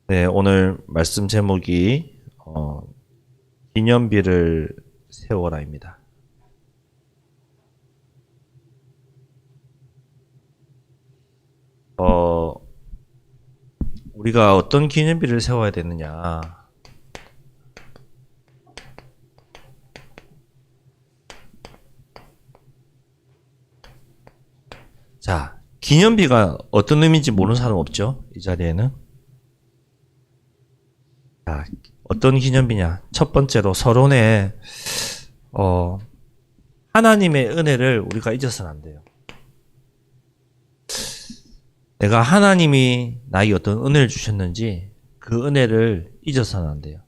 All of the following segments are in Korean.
네, 오늘 말씀 제목이 기념비를 세워라입니다. 우리가 어떤 기념비를 세워야 되느냐? 자, 기념비가 어떤 의미인지 모르는 사람 없죠? 이 자리에는. 자, 어떤 기념비냐? 첫 번째로 서론에 하나님의 은혜를 우리가 잊어서는 안 돼요. 내가 하나님이 나에게 어떤 은혜를 주셨는지 그 은혜를 잊어서는 안 돼요.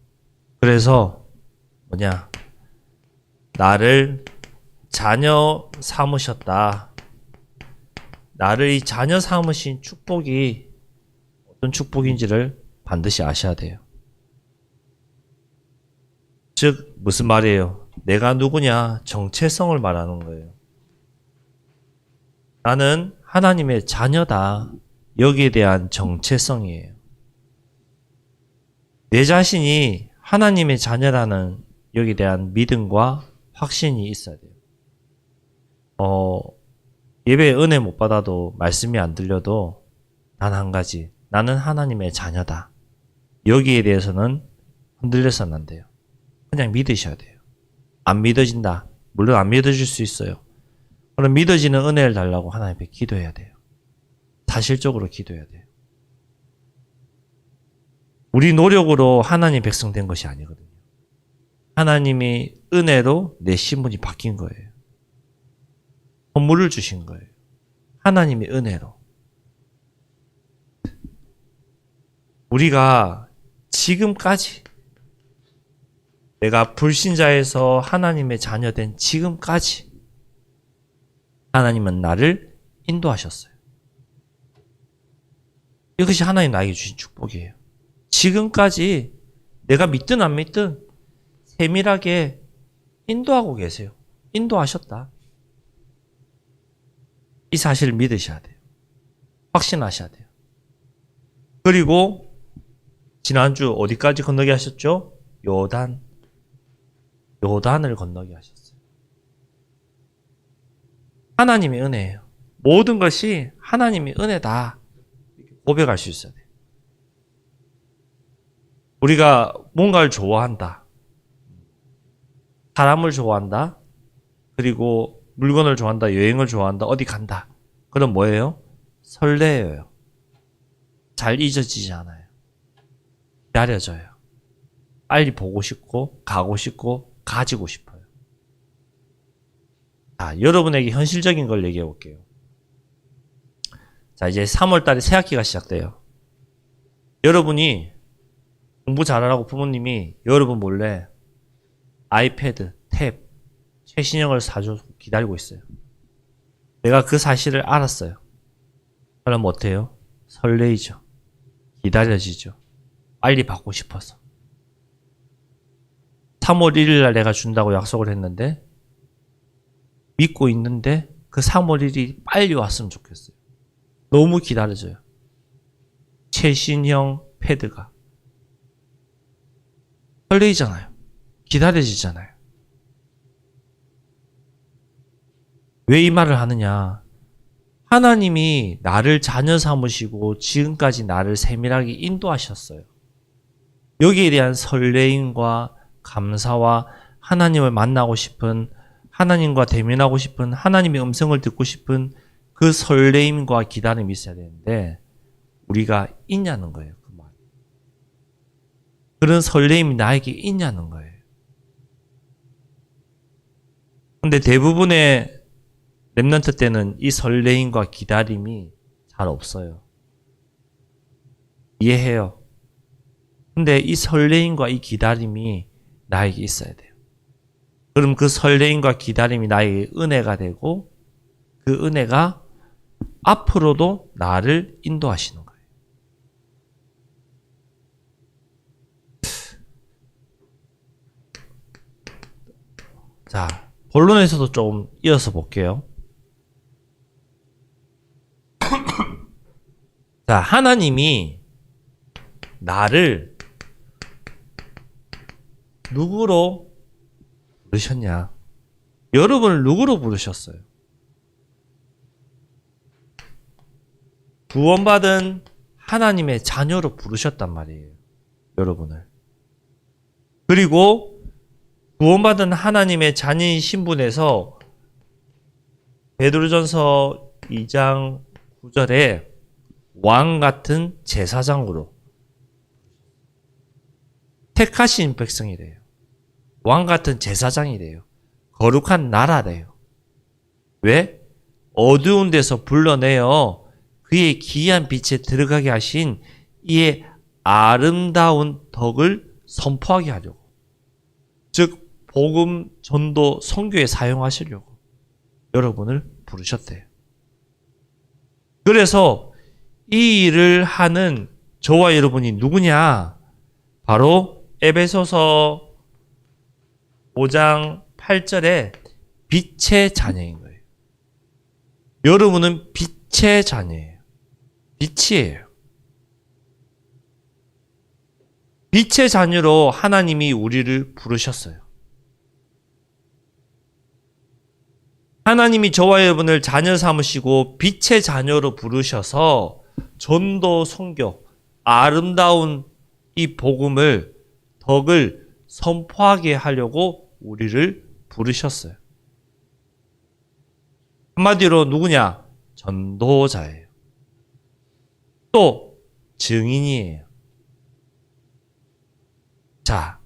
그래서 뭐냐? 나를 자녀 삼으셨다. 나를 이 자녀 삼으신 축복이 어떤 축복인지를 반드시 아셔야 돼요. 즉 무슨 말이에요? 내가 누구냐? 정체성을 말하는 거예요. 나는 하나님의 자녀다. 여기에 대한 정체성이에요. 내 자신이 하나님의 자녀라는 여기에 대한 믿음과 확신이 있어야 돼요. 예배에 은혜 못 받아도 말씀이 안 들려도 단 한 가지. 나는 하나님의 자녀다. 여기에 대해서는 흔들려서는 안 돼요. 그냥 믿으셔야 돼요. 안 믿어진다. 물론 안 믿어질 수 있어요. 그럼 믿어지는 은혜를 달라고 하나님 앞에 기도해야 돼요. 사실적으로 기도해야 돼요. 우리 노력으로 하나님 백성 된 것이 아니거든요. 하나님이 은혜로 내 신분이 바뀐 거예요. 선물을 주신 거예요. 하나님이 은혜로. 우리가 지금까지 내가 불신자에서 하나님의 자녀된 지금까지 하나님은 나를 인도하셨어요. 이것이 하나님 나에게 주신 축복이에요. 지금까지 내가 믿든 안 믿든 세밀하게 인도하고 계세요. 인도하셨다. 이 사실을 믿으셔야 돼요. 확신하셔야 돼요. 그리고 지난주 어디까지 건너게 하셨죠? 요단을 건너게 하셨어요. 하나님의 은혜예요. 모든 것이 하나님의 은혜다. 고백할 수 있어야 돼요. 우리가 뭔가를 좋아한다. 사람을 좋아한다. 그리고 물건을 좋아한다. 여행을 좋아한다. 어디 간다. 그럼 뭐예요? 설레어요. 잘 잊어지지 않아요. 기다려져요. 빨리 보고 싶고 가고 싶고 가지고 싶어요. 자, 여러분에게 현실적인 걸 얘기해 볼게요. 자, 이제 3월 달에 새 학기가 시작돼요. 여러분이 공부 잘하라고 부모님이 여러분 몰래 아이패드, 탭, 최신형을 사줘 기다리고 있어요. 내가 그 사실을 알았어요. 그럼 어때요? 설레이죠. 기다려지죠. 빨리 받고 싶어서. 3월 1일 날 내가 준다고 약속을 했는데 믿고 있는데 그 3월 1일이 빨리 왔으면 좋겠어요. 너무 기다려져요. 최신형 패드가. 설레이잖아요. 기다려지잖아요. 왜 이 말을 하느냐? 하나님이 나를 자녀 삼으시고 지금까지 나를 세밀하게 인도하셨어요. 여기에 대한 설레임과 감사와 하나님을 만나고 싶은, 하나님과 대면하고 싶은, 하나님의 음성을 듣고 싶은 그 설레임과 기다림이 있어야 되는데 우리가 있냐는 거예요. 그 말. 그런 설레임이 나에게 있냐는 거예요. 근데 대부분의 렘넌트 때는 이 설레임과 기다림이 잘 없어요. 이해해요. 근데 이 설레임과 이 기다림이 나에게 있어야 돼요. 그럼 그 설레임과 기다림이 나에게 은혜가 되고 그 은혜가 앞으로도 나를 인도하시는 거예요. 자, 본론에서도 조금 이어서 볼게요. 자, 하나님이 나를 누구로 부르셨냐? 여러분을 누구로 부르셨어요? 구원받은 하나님의 자녀로 부르셨단 말이에요. 여러분을. 그리고 구원받은 하나님의 자녀인 신분에서 베드로전서 2장 9절에 왕 같은 제사장으로 택하신 백성이래요. 왕 같은 제사장이래요. 거룩한 나라래요. 왜? 어두운 데서 불러내어 그의 기이한 빛에 들어가게 하신 이의 아름다운 덕을 선포하게 하려고. 즉 복음 전도 선교에 사용하시려고 여러분을 부르셨대요. 그래서 이 일을 하는 저와 여러분이 누구냐? 바로 에베소서 5장 8절에 빛의 자녀인 거예요. 여러분은 빛의 자녀예요. 빛이에요. 빛의 자녀로 하나님이 우리를 부르셨어요. 하나님이 저와 여러분을 자녀 삼으시고 빛의 자녀로 부르셔서 전도 선교, 아름다운 이 복음을, 덕을 선포하게 하려고 우리를 부르셨어요. 한마디로 누구냐? 전도자예요. 또 증인이에요. 자,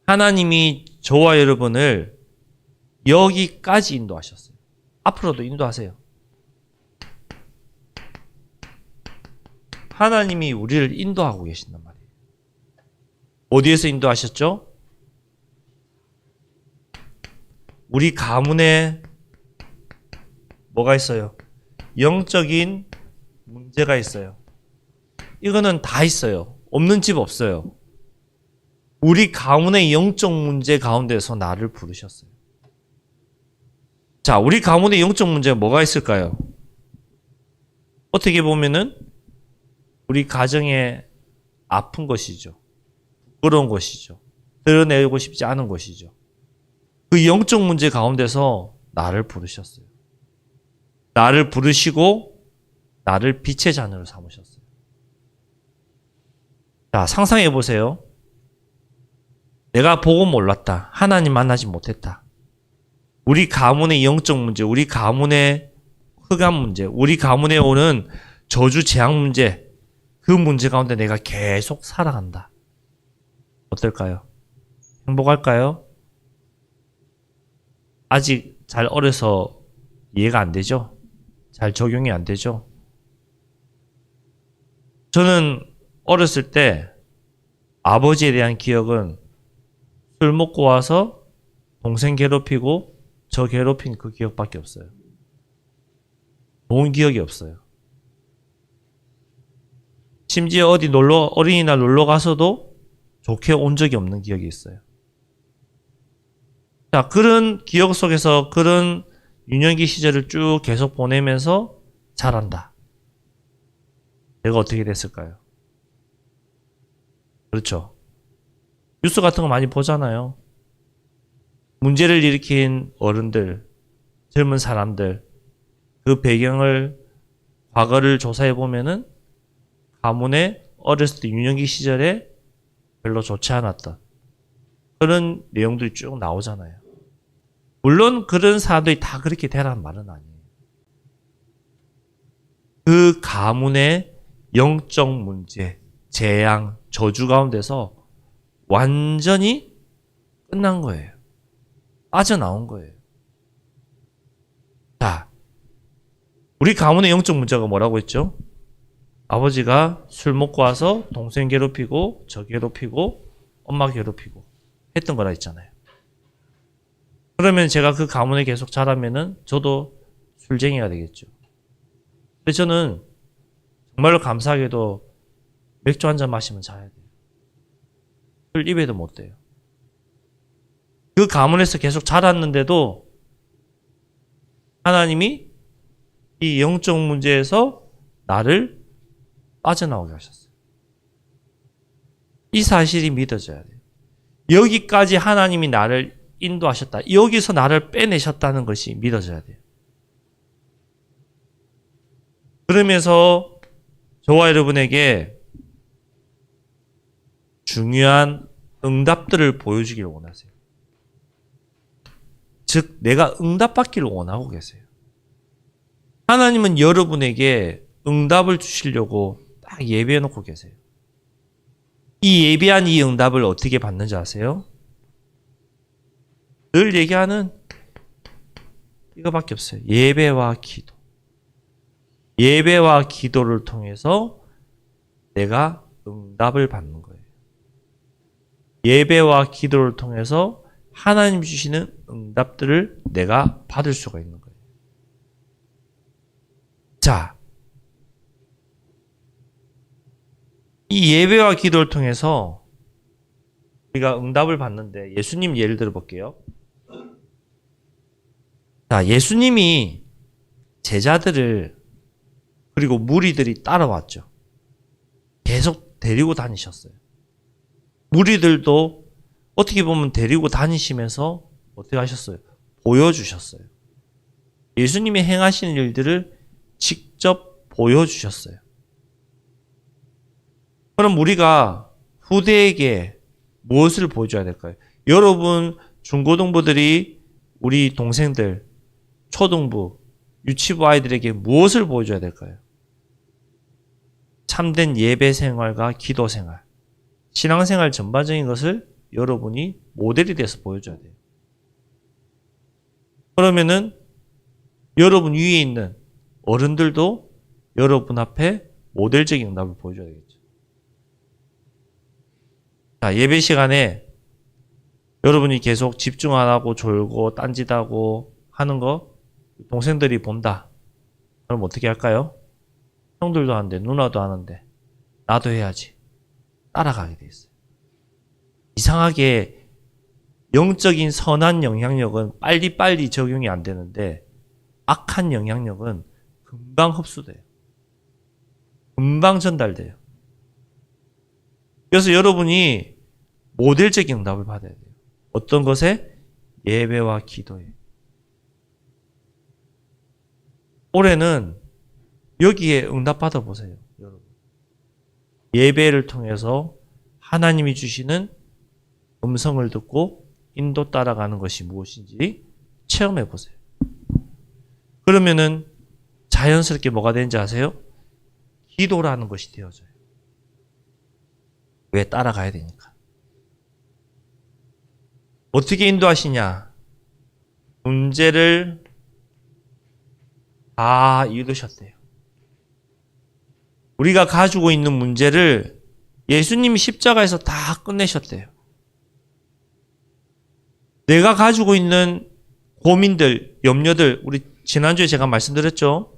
하나님이 저와 여러분을 여기까지 인도하셨어요. 앞으로도 인도하세요. 하나님이 우리를 인도하고 계신단 말이에요. 어디에서 인도하셨죠? 우리 가문에 뭐가 있어요? 영적인 문제가 있어요. 이거는 다 있어요. 없는 집 없어요. 우리 가문의 영적 문제 가운데서 나를 부르셨어요. 자, 우리 가문의 영적 문제가 뭐가 있을까요? 어떻게 보면은 우리 가정에 아픈 것이죠. 부끄러운 것이죠. 드러내고 싶지 않은 것이죠. 그 영적 문제 가운데서 나를 부르셨어요. 나를 부르시고 나를 빛의 자녀로 삼으셨어요. 자, 상상해 보세요. 내가 복음 몰랐다. 하나님 만나지 못했다. 우리 가문의 영적 문제, 우리 가문의 흑암 문제, 우리 가문에 오는 저주 재앙 문제, 그 문제 가운데 내가 계속 살아간다. 어떨까요? 행복할까요? 아직 잘 어려서 이해가 안 되죠? 잘 적용이 안 되죠? 저는 어렸을 때 아버지에 대한 기억은 술 먹고 와서 동생 괴롭히고 저 괴롭힌 그 기억밖에 없어요. 좋은 기억이 없어요. 심지어 어디 어린이날 놀러 가서도 좋게 온 적이 없는 기억이 있어요. 자, 그런 기억 속에서 그런 유년기 시절을 쭉 계속 보내면서 자란다. 내가 어떻게 됐을까요? 그렇죠. 뉴스 같은 거 많이 보잖아요. 문제를 일으킨 어른들, 젊은 사람들, 그 배경을, 과거를 조사해 보면은 가문의 어렸을 때 유년기 시절에 별로 좋지 않았던 그런 내용들이 쭉 나오잖아요. 물론 그런 사람들이 다 그렇게 되라는 말은 아니에요. 그 가문의 영적 문제, 재앙, 저주 가운데서 완전히 끝난 거예요. 빠져나온 거예요. 자, 우리 가문의 영적 문제가 뭐라고 했죠? 아버지가 술 먹고 와서 동생 괴롭히고 저 괴롭히고 엄마 괴롭히고 했던 거라 했잖아요. 그러면 제가 그 가문에 계속 자라면은 저도 술쟁이가 되겠죠. 근데 저는 정말로 감사하게도 맥주 한 잔 마시면 자야 돼요. 술 입에도 못 대요. 그 가문에서 계속 자랐는데도 하나님이 이 영적 문제에서 나를 빠져나오게 하셨어요. 이 사실이 믿어져야 돼요. 여기까지 하나님이 나를 인도하셨다. 여기서 나를 빼내셨다는 것이 믿어져야 돼요. 그러면서 저와 여러분에게 중요한 응답들을 보여주기를 원하세요. 즉, 내가 응답받기를 원하고 계세요. 하나님은 여러분에게 응답을 주시려고 딱 예비해 놓고 계세요. 이 예비한 이 응답을 어떻게 받는지 아세요? 늘 얘기하는 이거밖에 없어요. 예배와 기도. 예배와 기도를 통해서 내가 응답을 받는 거예요. 예배와 기도를 통해서 하나님 주시는 응답들을 내가 받을 수가 있는 거예요. 자, 이 예배와 기도를 통해서 우리가 응답을 받는데 예수님 예를 들어 볼게요. 자, 예수님이 제자들을 그리고 무리들이 따라왔죠. 계속 데리고 다니셨어요. 무리들도 어떻게 보면 데리고 다니시면서 어떻게 하셨어요? 보여주셨어요. 예수님이 행하시는 일들을 직접 보여주셨어요. 그럼 우리가 후대에게 무엇을 보여줘야 될까요? 여러분 중고등부들이 우리 동생들, 초등부, 유치부 아이들에게 무엇을 보여줘야 될까요? 참된 예배 생활과 기도 생활, 신앙생활 전반적인 것을 여러분이 모델이 돼서 보여줘야 돼요. 그러면은 여러분 위에 있는 어른들도 여러분 앞에 모델적인 응답을 보여줘야 되겠죠. 자, 예배 시간에 여러분이 계속 집중 안 하고 졸고 딴짓하고 하는 거 동생들이 본다. 그럼 어떻게 할까요? 형들도 하는데 누나도 하는데 나도 해야지. 따라가게 돼 있어요. 이상하게 영적인 선한 영향력은 빨리빨리 적용이 안 되는데 악한 영향력은 금방 흡수돼요. 금방 전달돼요. 그래서 여러분이 모델적인 응답을 받아야 돼요. 어떤 것에? 예배와 기도에. 올해는 여기에 응답 받아보세요. 여러분. 예배를 통해서 하나님이 주시는 음성을 듣고 인도 따라가는 것이 무엇인지 체험해 보세요. 그러면은 자연스럽게 뭐가 되는지 아세요? 기도라는 것이 되어져요. 왜? 따라가야 되니까. 어떻게 인도하시냐? 문제를 다 이루셨대요. 우리가 가지고 있는 문제를 예수님이 십자가에서 다 끝내셨대요. 내가 가지고 있는 고민들, 염려들, 우리 지난주에 제가 말씀드렸죠?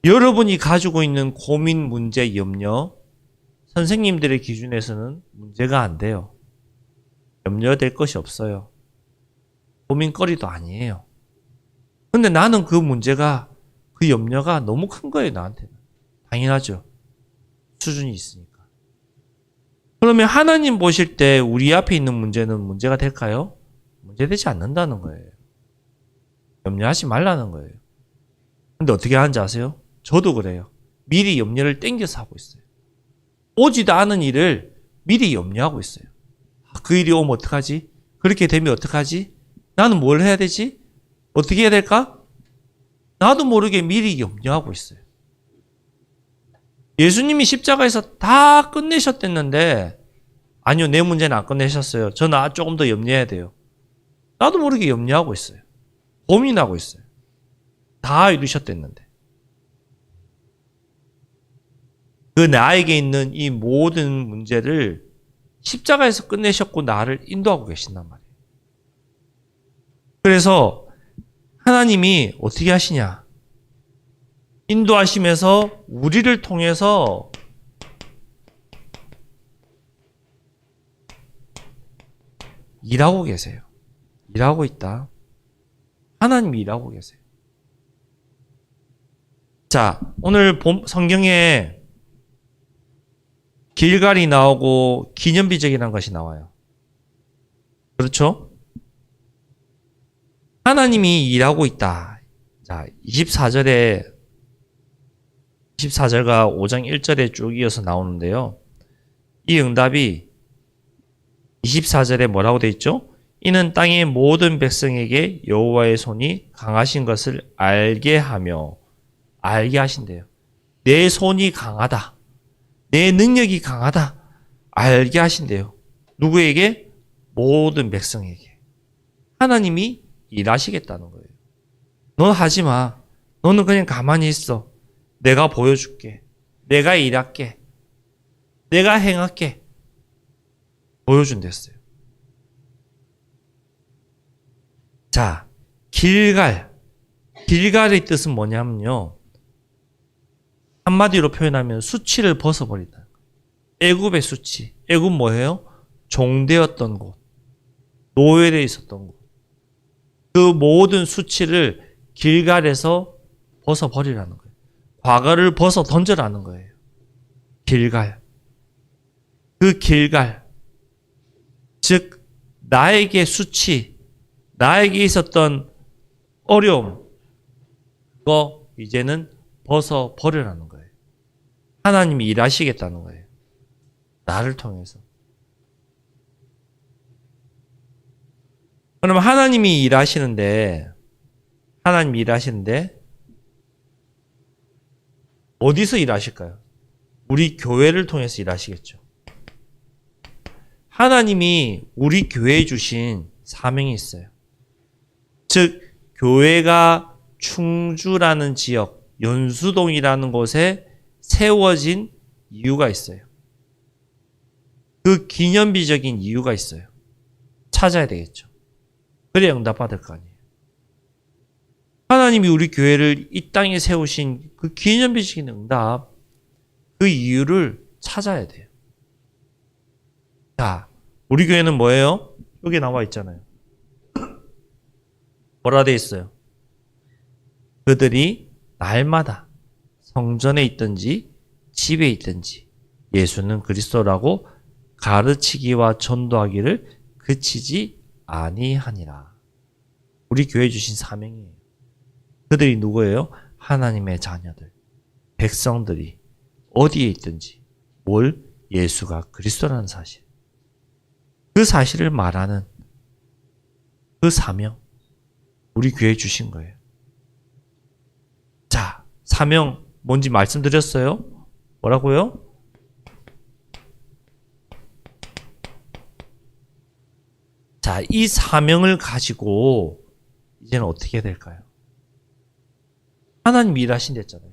여러분이 가지고 있는 고민, 문제, 염려, 선생님들의 기준에서는 문제가 안 돼요. 염려될 것이 없어요. 고민거리도 아니에요. 근데 나는 그 문제가, 그 염려가 너무 큰 거예요, 나한테는. 당연하죠. 수준이 있으니까. 그러면 하나님 보실 때 우리 앞에 있는 문제는 문제가 될까요? 문제되지 않는다는 거예요. 염려하지 말라는 거예요. 근데 어떻게 하는지 아세요? 저도 그래요. 미리 염려를 땡겨서 하고 있어요. 오지도 않은 일을 미리 염려하고 있어요. 그 일이 오면 어떡하지? 그렇게 되면 어떡하지? 나는 뭘 해야 되지? 어떻게 해야 될까? 나도 모르게 미리 염려하고 있어요. 예수님이 십자가에서 다 끝내셨댔는데 아니요, 내 문제는 안 끝내셨어요. 저는 조금 더 염려해야 돼요. 나도 모르게 염려하고 있어요. 고민하고 있어요. 다 이루셨댔는데. 그 나에게 있는 이 모든 문제를 십자가에서 끝내셨고 나를 인도하고 계신단 말이에요. 그래서 하나님이 어떻게 하시냐? 인도하시면서 우리를 통해서 일하고 계세요. 일하고 있다. 하나님이 일하고 계세요. 자, 오늘 성경에 길갈이 나오고 기념비적이라는 것이 나와요. 그렇죠? 하나님이 일하고 있다. 자, 24절과 5장 1절에 쭉 이어서 나오는데요. 이 응답이 24절에 뭐라고 되어 있죠? 이는 땅의 모든 백성에게 여호와의 손이 강하신 것을 알게 하신대요. 내 손이 강하다. 내 능력이 강하다. 알게 하신대요. 누구에게? 모든 백성에게. 하나님이 일하시겠다는 거예요. 넌 하지 마. 너는 그냥 가만히 있어. 내가 보여줄게. 내가 일할게. 내가 행할게. 보여준댔어요. 자, 길갈의 뜻은 뭐냐면요. 한마디로 표현하면 수치를 벗어버린다. 애굽의 수치. 애굽 뭐예요? 종되었던 곳. 노예되어 있었던 곳. 그 모든 수치를 길갈에서 벗어버리라는 거예요. 과거를 벗어 던져라는 거예요. 길갈. 그 길갈. 즉 나에게 수치, 나에게 있었던 어려움, 그거 이제는 벗어버리라는 거예요. 하나님이 일하시겠다는 거예요. 나를 통해서. 그럼 하나님이 일하시는데 어디서 일하실까요? 우리 교회를 통해서 일하시겠죠. 하나님이 우리 교회에 주신 사명이 있어요. 즉 교회가 충주라는 지역, 연수동이라는 곳에 세워진 이유가 있어요. 그 기념비적인 이유가 있어요. 찾아야 되겠죠. 그래야 응답받을 거 아니에요. 하나님이 우리 교회를 이 땅에 세우신 그 기념비적인 응답, 그 이유를 찾아야 돼요. 자, 우리 교회는 뭐예요? 여기 나와 있잖아요. 뭐라 돼 있어요? 그들이 날마다 성전에 있든지 집에 있든지 예수는 그리스도라고 가르치기와 전도하기를 그치지 아니하니라. 우리 교회 주신 사명이에요. 그들이 누구예요? 하나님의 자녀들, 백성들이 어디에 있든지 예수가 그리스도라는 사실. 그 사실을 말하는 그 사명, 우리 교회에 주신 거예요. 자, 사명 뭔지 말씀드렸어요? 뭐라고요? 자, 이 사명을 가지고 이제는 어떻게 해야 될까요? 하나님 일하신댔잖아요.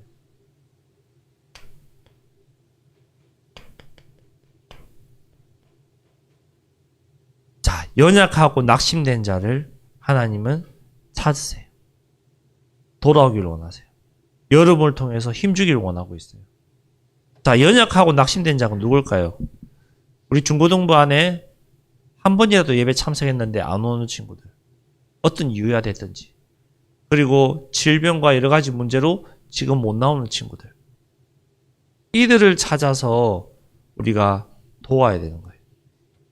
자, 연약하고 낙심된 자를 하나님은 찾으세요. 돌아오기를 원하세요. 여러분을 통해서 힘주기를 원하고 있어요. 자, 연약하고 낙심된 자가 누굴까요? 우리 중고등부 안에 한 번이라도 예배 참석했는데 안 오는 친구들. 어떤 이유야 됐든지. 그리고 질병과 여러 가지 문제로 지금 못 나오는 친구들. 이들을 찾아서 우리가 도와야 되는 거예요.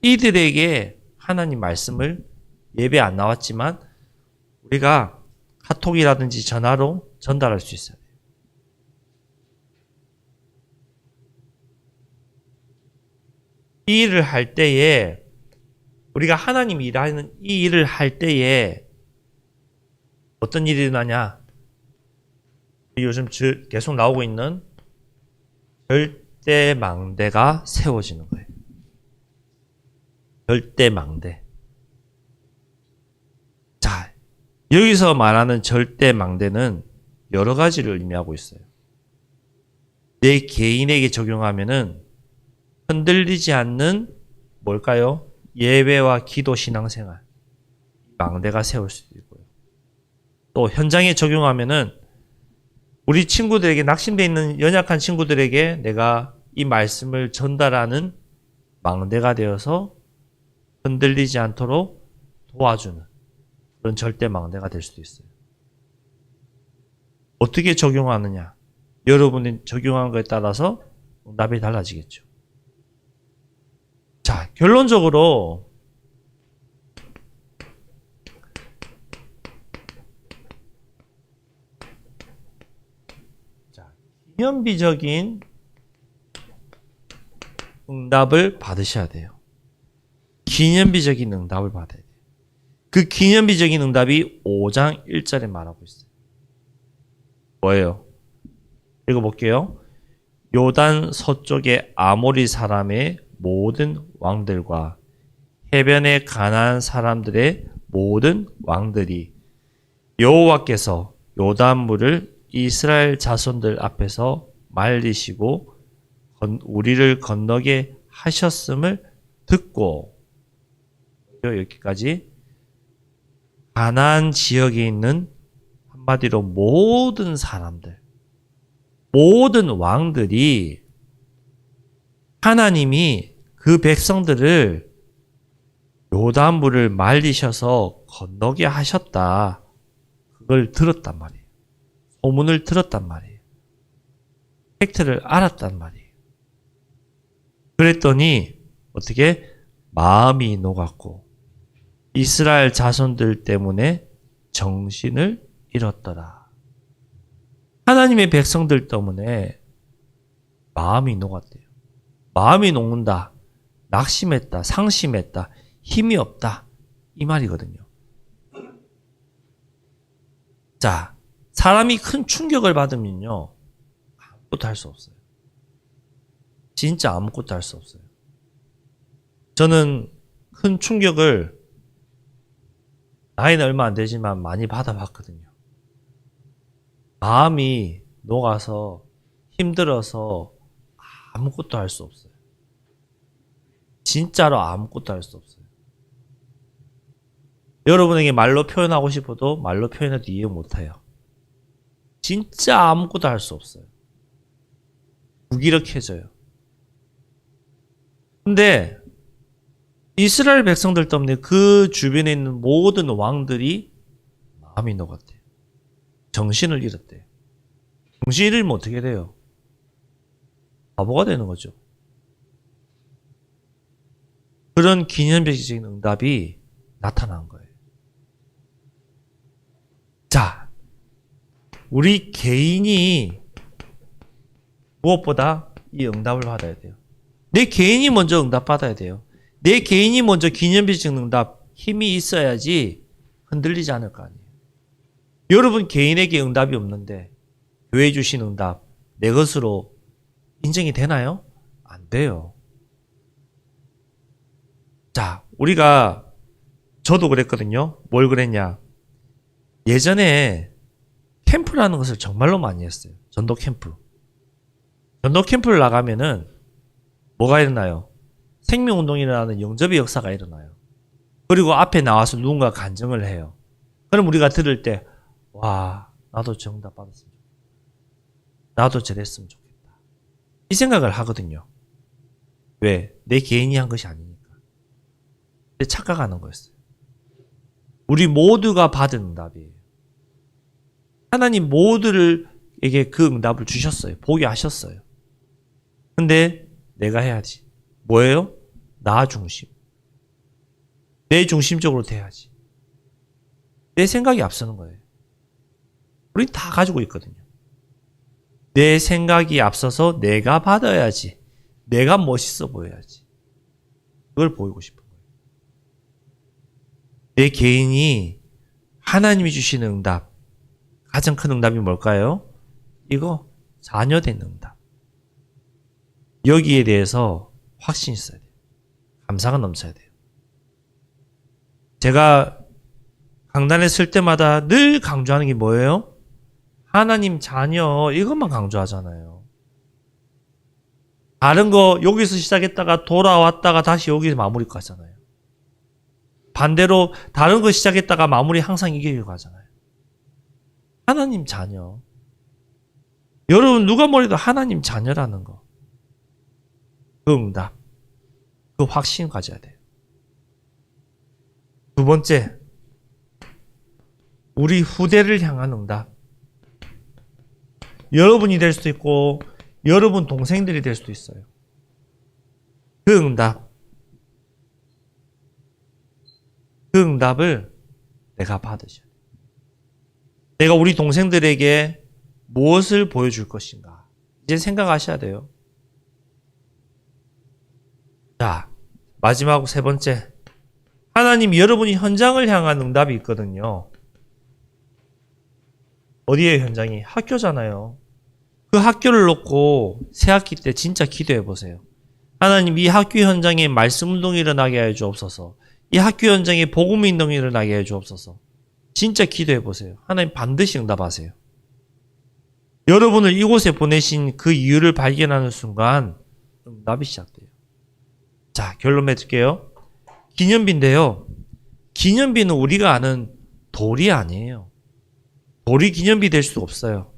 이들에게 하나님 말씀을 예배 안 나왔지만 우리가 카톡이라든지 전화로 전달할 수 있어요. 이 일을 할 때에 우리가 하나님이 일하는 이 일을 할 때에 어떤 일이 일어나냐? 요즘 계속 나오고 있는 절대망대가 세워지는 거예요. 절대망대. 자, 여기서 말하는 절대망대는 여러 가지를 의미하고 있어요. 내 개인에게 적용하면은 흔들리지 않는 뭘까요? 예배와 기도 신앙생활. 망대가 세울 수도 있고요. 또 현장에 적용하면은 우리 친구들에게 낙심되어 있는 연약한 친구들에게 내가 이 말씀을 전달하는 망대가 되어서 흔들리지 않도록 도와주는 그런 절대 망대가 될 수도 있어요. 어떻게 적용하느냐? 여러분이 적용한 거에 따라서 응답이 달라지겠죠. 자, 결론적으로 기념비적인 응답을 받으셔야 돼요. 기념비적인 응답을 받아야 돼요. 그 기념비적인 응답이 5장 1절에 말하고 있어요. 뭐예요? 읽어볼게요. 요단 서쪽의 아모리 사람의 모든 왕들과 해변의 가나안 사람들의 모든 왕들이 여호와께서 요단물을 이스라엘 자손들 앞에서 말리시고 우리를 건너게 하셨음을 듣고, 여기까지 가나안 지역에 있는 한마디로 모든 사람들, 모든 왕들이 하나님이 그 백성들을 요단물을 말리셔서 건너게 하셨다, 그걸 들었단 말이에요. 소문을 들었단 말이에요. 팩트를 알았단 말이에요. 그랬더니 어떻게? 마음이 녹았고 이스라엘 자손들 때문에 정신을 잃었더라. 하나님의 백성들 때문에 마음이 녹았대요. 마음이 녹는다, 낙심했다, 상심했다, 힘이 없다, 이 말이거든요. 자, 사람이 큰 충격을 받으면요, 아무것도 할 수 없어요. 진짜 아무것도 할 수 없어요. 저는 큰 충격을 나이는 얼마 안 되지만 많이 받아봤거든요. 마음이 녹아서 힘들어서 아무것도 할 수 없어요. 진짜로 아무것도 할 수 없어요. 여러분에게 말로 표현하고 싶어도 말로 표현해도 이해 못해요. 진짜 아무것도 할 수 없어요. 무기력해져요. 근데 이스라엘 백성들 때문에 그 주변에 있는 모든 왕들이 마음이 녹았대요. 정신을 잃었대요. 정신을 잃으면 어떻게 돼요? 바보가 되는 거죠. 그런 기념비적인 응답이 나타난 거예요. 자, 우리 개인이 무엇보다 이 응답을 받아야 돼요. 내 개인이 먼저 응답 받아야 돼요. 내 개인이 먼저 기념비적 응답, 힘이 있어야지 흔들리지 않을 거 아니에요. 여러분 개인에게 응답이 없는데 교회 주신 응답 내 것으로 인정이 되나요? 안 돼요. 자, 저도 그랬거든요. 뭘 그랬냐? 예전에 캠프라는 것을 정말로 많이 했어요. 전도 캠프. 전도 캠프를 나가면은 뭐가 일어나요? 생명운동이라는 영접의 역사가 일어나요. 그리고 앞에 나와서 누군가 간증을 해요. 그럼 우리가 들을 때, 와, 나도 정답 받았으면 좋겠다. 나도 저랬으면 좋겠다. 이 생각을 하거든요. 왜? 내 개인이 한 것이 아니니까. 근데 착각하는 거였어요. 우리 모두가 받은 응답이에요. 하나님 모두에게 그 응답을 주셨어요. 보게 하셨어요. 근데 내가 해야지. 뭐예요? 나 중심. 내 중심적으로 돼야지. 내 생각이 앞서는 거예요. 우린 다 가지고 있거든요. 내 생각이 앞서서 내가 받아야지. 내가 멋있어 보여야지. 그걸 보이고 싶은 거예요. 내 개인이 하나님이 주시는 응답, 가장 큰 응답이 뭘까요? 이거 자녀된 응답. 여기에 대해서 확신이 있어야 돼요. 감사가 넘쳐야 돼요. 제가 강단에 쓸 때마다 늘 강조하는 게 뭐예요? 하나님 자녀, 이것만 강조하잖아요. 다른 거 여기서 시작했다가 돌아왔다가 다시 여기서 마무리 가잖아요. 반대로 다른 거 시작했다가 마무리 항상 이게 가잖아요. 하나님 자녀. 여러분 누가 뭐래도 하나님 자녀라는 거. 그 응답. 그 확신 가져야 돼요. 두 번째. 우리 후대를 향한 응답. 여러분이 될 수도 있고 여러분 동생들이 될 수도 있어요. 그 응답을 내가 받으셔야 돼요. 내가 우리 동생들에게 무엇을 보여줄 것인가? 이제 생각하셔야 돼요. 자, 마지막 세 번째. 하나님이 여러분이 현장을 향한 응답이 있거든요. 어디에 현장이? 학교잖아요. 그 학교를 놓고 새 학기 때 진짜 기도해 보세요. 하나님, 이 학교 현장에 말씀 운동이 일어나게 하여 주옵소서. 이 학교 현장에 복음 운동이 일어나게 하여 주옵소서. 진짜 기도해 보세요. 하나님 반드시 응답하세요. 여러분을 이곳에 보내신 그 이유를 발견하는 순간 응답이 시작돼요. 자, 결론 맺을게요. 기념비인데요. 기념비는 우리가 아는 돌이 아니에요. 돌이 기념비 될 수 없어요.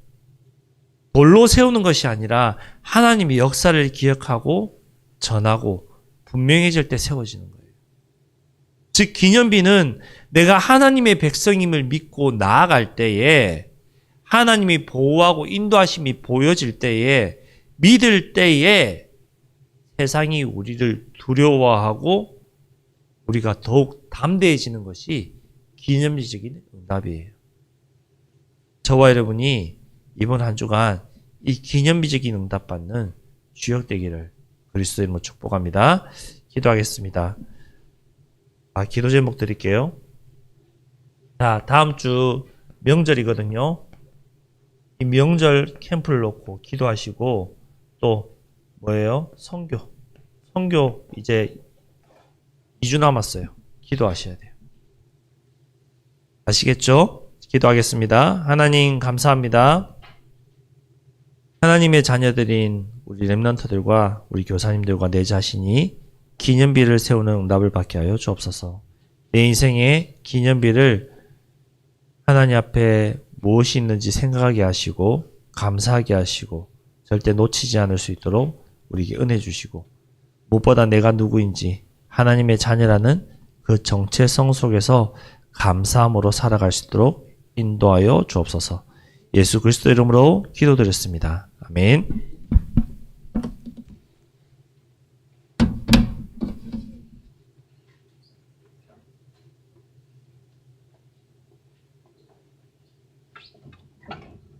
돌로 세우는 것이 아니라 하나님의 역사를 기억하고 전하고 분명해질 때 세워지는 거예요. 즉 기념비는 내가 하나님의 백성임을 믿고 나아갈 때에 하나님이 보호하고 인도하심이 보여질 때에 믿을 때에 세상이 우리를 두려워하고 우리가 더욱 담대해지는 것이 기념비적인 응답이에요. 저와 여러분이 이번 한 주간 이 기념비적인 응답받는 주역되기를 그리스도의 이름으로 축복합니다. 기도하겠습니다. 기도 제목 드릴게요. 자, 다음 주 명절이거든요. 이 명절 캠프를 놓고 기도하시고 또 뭐예요? 선교 이제 2주 남았어요. 기도하셔야 돼요. 아시겠죠? 기도하겠습니다. 하나님 감사합니다. 하나님의 자녀들인 우리 렘넌트들과 우리 교사님들과 내 자신이 기념비를 세우는 응답을 받게 하여 주옵소서. 내 인생의 기념비를 하나님 앞에 무엇이 있는지 생각하게 하시고 감사하게 하시고 절대 놓치지 않을 수 있도록 우리에게 은혜 주시고 무엇보다 내가 누구인지 하나님의 자녀라는 그 정체성 속에서 감사함으로 살아갈 수 있도록 인도하여 주옵소서. 예수 그리스도 이름으로 기도드렸습니다. 아멘.